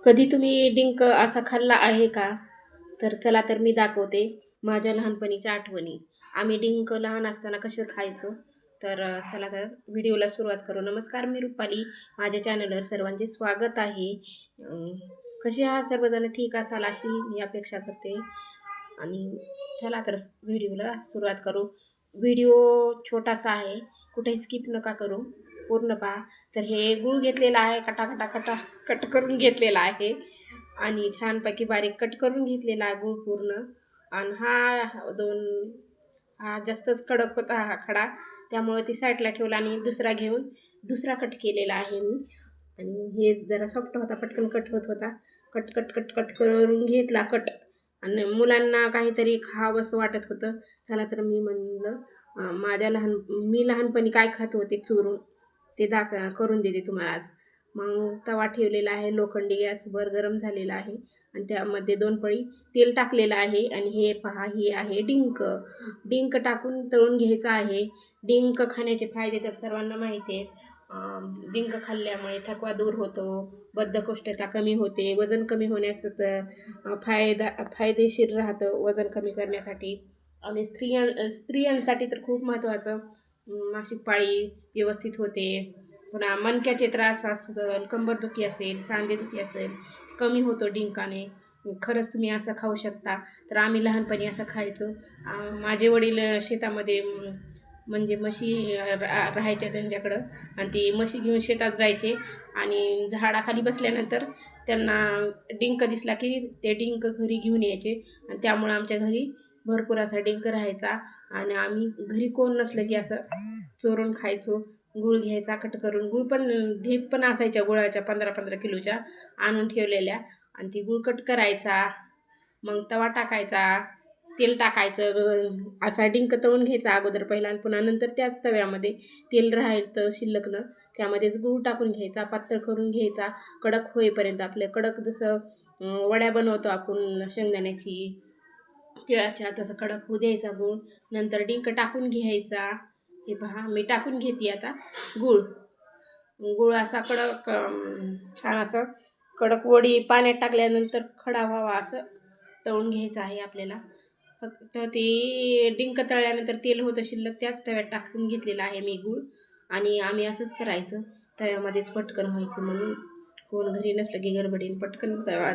कधी तुम्ही डिंक असा खाल्ला आहे का? तर चला तर मी दाखवते माझ्या लहानपणीच्या आठवणी. आम्ही डिंक लहान असताना कसं खायचो. तर चला तर व्हिडिओला सुरुवात करू. नमस्कार, मी रुपाली. माझ्या चॅनलवर सर्वांचे स्वागत आहे. कसे आहात सर्वजण? ठीक असाल अशी मी अपेक्षा करते. आणि चला तर व्हिडिओला सुरुवात करू. व्हिडिओ छोटासा आहे, कुठेही स्किप नका करू, पूर्ण पहा. तर हे गूळ घेतलेला आहे, कटा कट करून घेतलेला आहे आणि छानपैकी बारीक कट करून घेतलेला आहे गूळ पूर्ण. आणि हा जास्तच कडक होता हा खडा, त्यामुळे ती साईडला ठेवला आणि दुसरा घेऊन दुसरा कट केलेला आहे मी. आणि हे जरा सॉफ्ट होता, पटकन कट होत होता. कट कट कट कट करून घेतला कट. आणि मुलांना काहीतरी खावंसं वाटत होतं. चला तर मी म्हणलं मी लहानपणी काय खात होते चुरून ते करून देते तुम्हाला आज. मग तवा ठेवलेला आहे, लोखंडी गॅसवर गरम झालेला आहे आणि त्यामध्ये 2 पळी तेल टाकलेलं आहे. आणि हे पहा, हे आहे डिंक. डिंक टाकून तळून घ्यायचं आहे. डिंक खाण्याचे फायदे तर सर्वांना माहिती आहेत. डिंक खाल्ल्यामुळे थकवा दूर होतो, बद्धकोष्ठता कमी होते, वजन कमी होण्यास फायदेशीर राहतं वजन कमी करण्यासाठी. आणि स्त्रियांसाठी तर खूप महत्त्वाचं. मासिक पाळी व्यवस्थित होते. पुन्हा मणक्याचे त्रास असेल, कंबरदुखी असेल, सांधेदुखी असेल, कमी होतो डिंकाने. खरंच तुम्ही असं खाऊ शकता. तर आम्ही लहानपणी असं खायचो. माझे वडील शेतामध्ये म्हणजे म्हशी राहायच्या त्यांच्याकडं, आणि ती म्हशी घेऊन शेतात जायचे आणि झाडाखाली बसल्यानंतर त्यांना डिंक दिसला की ते डिंक घरी घेऊन यायचे. आणि त्यामुळं आमच्या घरी भरपूर असा डिंक राहायचा. आणि आम्ही घरी कोण नसलं की असं चोरून खायचो. गूळ घ्यायचा कट करून. गूळ पण ढीप पण असायच्या गुळाच्या 15-15 किलोच्या आणून ठेवलेल्या. आणि ती गूळ कट करायचा, मग तवा टाकायचा, तेल टाकायचं, असा डिंक तळून घ्यायचा अगोदर पहिला, आणि पुन्हा नंतर त्याच तव्यामध्ये तेल राहायचं शिल्लकनं, त्यामध्येच गूळ टाकून घ्यायचा, पातळ करून घ्यायचा कडक होईपर्यंत. आपलं कडक जसं वड्या बनवतो आपण शेंगदाण्याची, तिळाच्या, तसं कडक होऊ द्यायचा गूळ. नंतर डिंक टाकून घ्यायचा. हे पहा, मी टाकून घेते आता गूळ असा कडक, छान असं कडक वडी पाण्यात टाकल्यानंतर खडा व्हावा असं तळून घ्यायचं आहे आपल्याला. फक्त ते डिंक तळल्यानंतर तेल होतं शिल्लक, त्याच तव्यात टाकून घेतलेलं आहे मी गूळ. आणि आम्ही असंच करायचं, तव्यामध्येच पटकन व्हायचं म्हणून. कोण घरी नसलं की गडबडीने पटकन तवा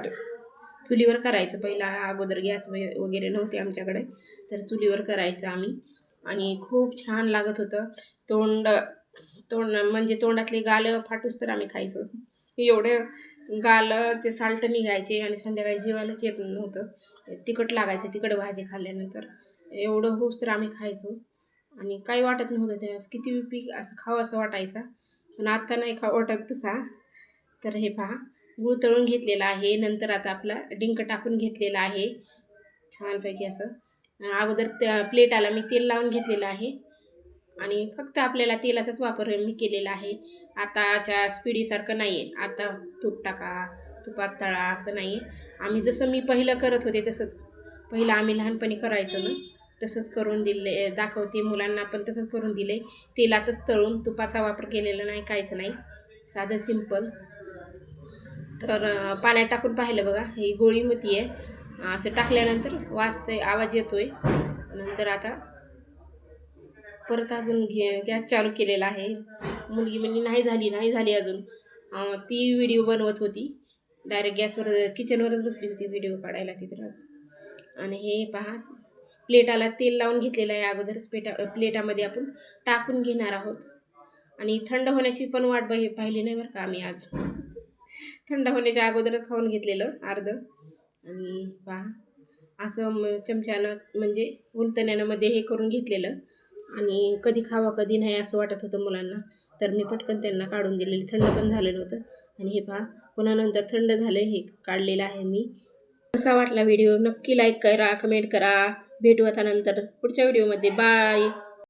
चुलीवर करायचं. पहिला अगोदर गॅस वगैरे नव्हते आमच्याकडे, तर चुलीवर करायचं आम्ही. आणि खूप छान लागत होतं. तोंड तोंड म्हणजे तोंडातले गाल फाटूस तर आम्ही खायचो. एवढे गालचे साल्ट निघायचे आणि संध्याकाळी जेवायलाच येत नव्हतं, तिखट लागायचं तिखट भाजी खाल्ल्यानंतर. एवढं होऊस तर आम्ही खायचो आणि काही वाटत नव्हतं त्यावेळेस. किती पीक असं खावं असं वाटायचं, पण आता नाही खावं वाटत तसा. तर हे पहा, गूळ तळून घेतलेला आहे. नंतर आता आपला डिंक टाकून घेतलेला आहे छानपैकी असं. अगोदर त्या प्लेटाला मी तेल लावून घेतलेलं आहे आणि फक्त आपल्याला तेलाचाच वापर मी केलेला आहे. आताच्या स्पिडीसारखं नाही आहे. आता तूप टाका, तुपात तळा असं नाही आहे. आम्ही जसं मी पहिलं करत होते तसंच, पहिलं आम्ही लहानपणी करायचो ना, तसंच करून दिले दाखवते. मुलांना पण तसंच करून दिले, तेलातच तळून. तुपाचा वापर केलेला नाही, काहीच नाही, साधं सिंपल. तर पाण्यात टाकून पाहिलं बघा, ही गोळी होती आहे. असं टाकल्यानंतर वाजतंय, आवाज येतोय. नंतर आता परत अजून गॅस चालू केलेला आहे. मुलगी म्हणली नाही झाली अजून. ती व्हिडिओ बनवत होती, डायरेक्ट गॅसवर किचनवरच बसली होती व्हिडिओ काढायला तिथंच. आणि हे पहा, प्लेटाला तेल लावून घेतलेलं आहे अगोदरच. प्लेटामध्ये आपण टाकून घेणार आहोत. आणि थंड होण्याची पण वाट पाहिली नाही बरं का आम्ही आज. थंड होण्याच्या अगोदरच खाऊन घेतलेलं अर्धं. आणि पहा, असं चमच्यानं म्हणजे उलतण्यामध्ये हे करून घेतलेलं. आणि कधी खावा कधी नाही असं वाटत होतं मुलांना, तर मी पटकन त्यांना काढून दिलेली. थंड पण झालेलं होतं. आणि हे पहा, पुन्हा नंतर थंड झालं, हे काढलेलं आहे मी. कसा वाटला व्हिडिओ नक्की लाईक करा, कमेंट करा. भेटू आता नंतर पुढच्या व्हिडिओमध्ये. बाय.